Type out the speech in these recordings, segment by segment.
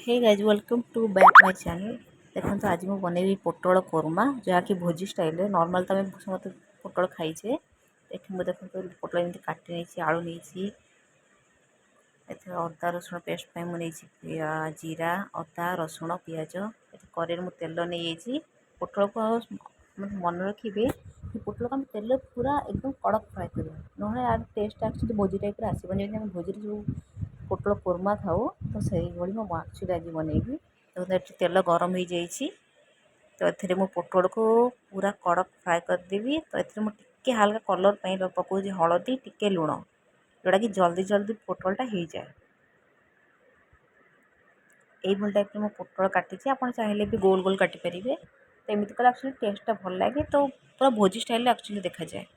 Hey guys welcome to back my channel. देखो आज मुझे बनैबी पोटल कोरमा जहाँकि भोजी स्टाइल नॉर्मल तो आम समस्त पोटल खाइचे। ये मुझे देखो पोटल एमती काटी नहीं आलू नहीं अदा रसुण पेस्ट मुझे जीरा अदा रसुण पिज कड़े मुझे तेल नहीं पोटल को मन रखिए पोटल को आम तेल पूरा एकदम कड़क फ्राए कर ना यार टेस्ट एक्चुअली भोजी टाइप आसबन जमी आम भोजी जो पोटल कोरमा खाऊ तो से भाई मैं एक्चुअली आज बनैबी। तो तेल गरम हो जाइए तो ये मु पोटल को पूरा कड़क फ्राए करदेवी। तो ये मुझे हाल्का कलर पकाऊँ हलदी टिके लुण जोटा कि जल्दी जल्दी पोटलटा हो जाए। यही टाइप में पोटल काटी आप चाहिए भी गोल गोल काटिपारे। तो एमती कले एक्चुअली टेस्टा भल लगे तो पूरा भोजी स्टाइल एक्चुअली देखा जाए।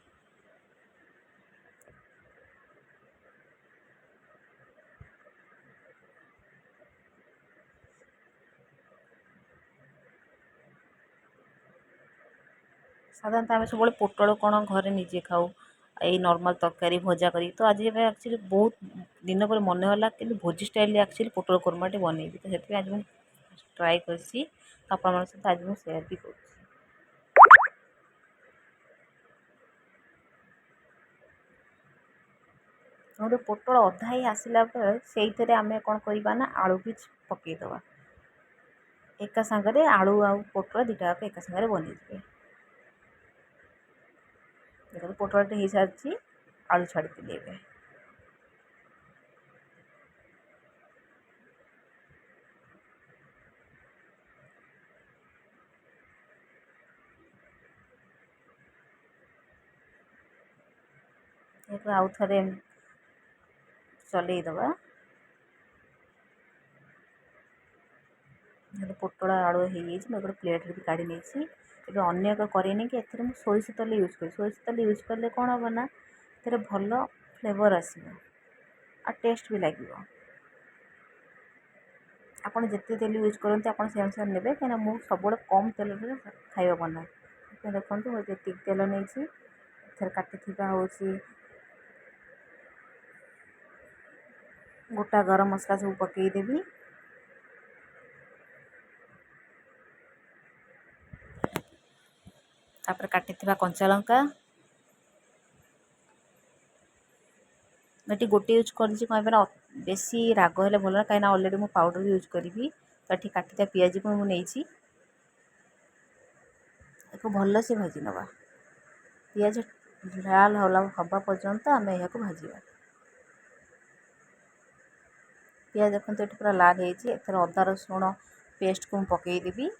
साधारणत आम सब पोटल कौन घरे निजे खाऊ यही नॉर्मल तरकारी भजा करी तो आज एक्चुअली बहुत दिन पर मन है कि भोजी स्टाइल एक्चुअली पोटल कोरमाटे बनैबी। तो से आज मुझे ट्राए कर सहित आज मुझे सेयार भी कर। गोटे पोटल अधा ही आसला से आम कौन करवा ना आलू भी पकईदे एका सांगे आलू आ पोटल दुटा एका सांगे बनईजे। देखो पोटल हो सारी आलू छाड़ी ए आउ थे चलईदबा पोटल आलू हो गोटे प्लेट भी काढ़ी नहीं अन्न एक करेनि कि सोरिष तेल यूज कर सोरिष तेल यूज कले कौन हम ना भल फ्लेवर आसो आ टेस्ट भी लगे। आपड़ जिते तेल यूज करते आप से अनुसार ने कहीं मुझे सब कम तेल खाଇବା बनाए। देखो मुझे तेल नहीं काटी हूँ गोटा गरम मसला सब पकईदेवी। तापर काटी कंचा लंका ये गोटे यूज कर बेसी राग है भल कहीं अलरेडी मुझे पाउडर यूज करी। तो ये काटी पिज को मुझे भल से भाजी नवा पिज लाल हवा पर्यंत आम यह भाजा। पिज देखो ये पूरा लाल हो अदा रसुण पेस्ट को पकईदेवी।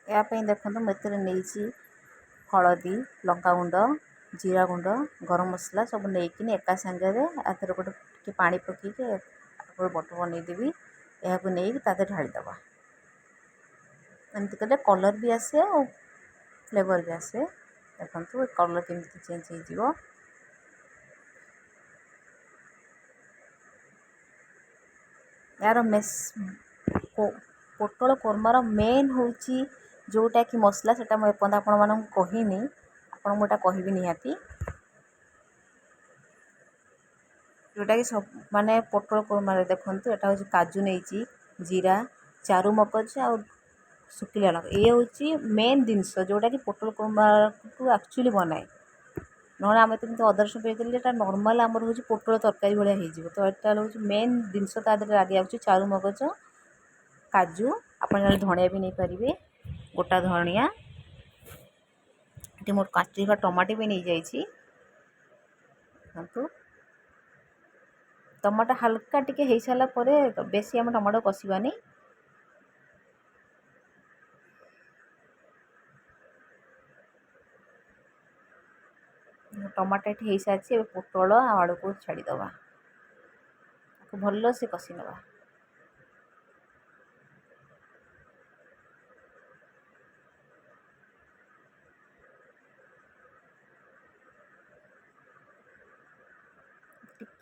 यापाई देखो मुझे नहीं हलदी लंका गुंड जीरा गुंड गरम मसला सब नहीं एका सांगे गोटे पानी पकईके बटर बनईदेवी यह नहीं ढालीदबा एमती कले कलर भी आसे और फ्लेवर भी आसे। देखो कलर केमती चेंज हो यार मेस पोटल कोरमार मेन हूँ जोटा कि मसला से मुझे आपण मानक कहनी आपको मुझे कहबी निहाती जोटा कि सब माने पोटल कोरमार देखो यहाँ हूँ काजू नहीं जीरा चारू मगज आ सुखिला लंका ये हूँ मेन जिनस जोटा कि पोटल कोरमा को एक्चुअली बनाए ना आम तो अदर सब नॉर्मल आमर हूँ पोटल तरकारी भाया हो। तो यहाँ हूँ मेन जिनस लगे चारू मगज काजू आप धनिया भी नहीं पारे गोटा धनिया ये मोर काटी टमाटो भी नहीं जाइए। टमाटो हाल्का टिके हो सारा बेसी आम टमाटो कषानी टमाटो ये हो सारी पोटल आलू को छाड़ीदबा भल से कषि नवा।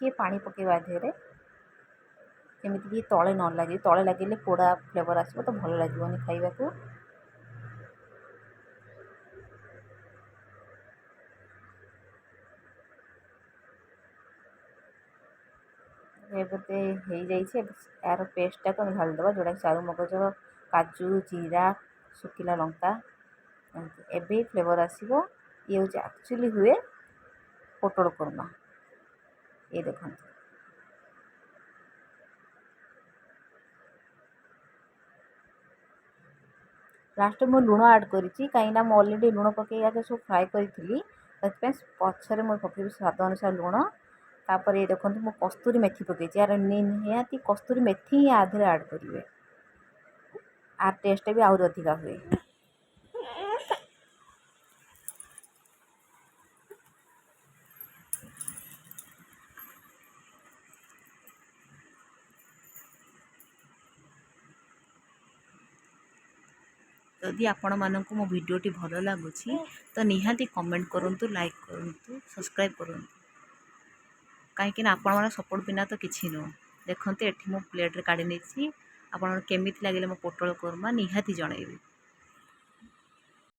टिके पानी पकेଇବା देहरे ଯେମିତି କି ତଳେ ନ ଲାଗେ, ତଳେ ଲାଗିଲେ ପୋଡ଼ା ଫ୍ଲେଭର ଆସିବ ତ ଭଲ ଲାଗିବନି ଖାଇବାକୁ। ଏବେ ହେଇଯାଇଛି, ଏହାର ପେଷ୍ଟଟାକୁ ଆମେ ଢାଳିଦେବା, ଯେଉଁଟାକି ଚାରୁ ମଗଜ, କାଜୁ, ଜିରା, ଶୁଖିଲା ଲଙ୍କା, ଏବେ ଫ୍ଲେଭର ଆସିବ। ଇଏ ହେଉଛି ଆକ୍ଚୁଆଲି ହୁଏ ପୋଟଳ କୁର୍ମା। ये देखो लास्ट में लुण आड करी कहीं मैं अलरेडी लुण पकई आगे सब फ्राए करी पछरे मुझे पकईबी स्वाद अनुसार लुण। तापर ये देखो मु कस्तूरी मेथी पकई यार निहाती कस्तूरी मेथी ही आधे आड करेंगे, आर टेस्ट भी आहरी अधिका हुए। जदि आपण मानक मो भिडियोटी भल लगुच तो निहाती कमेंट करूँ, लाइक करूँ, सब्सक्राइब करूँ, कहीं आपण मैंने सपोर्ट बिना तो किसी नुह। देखते ये मो प्लेट काढ़ी नहीं, आपड़ केमी लगे मो पोटल कुर्मा निहाती जनइबे।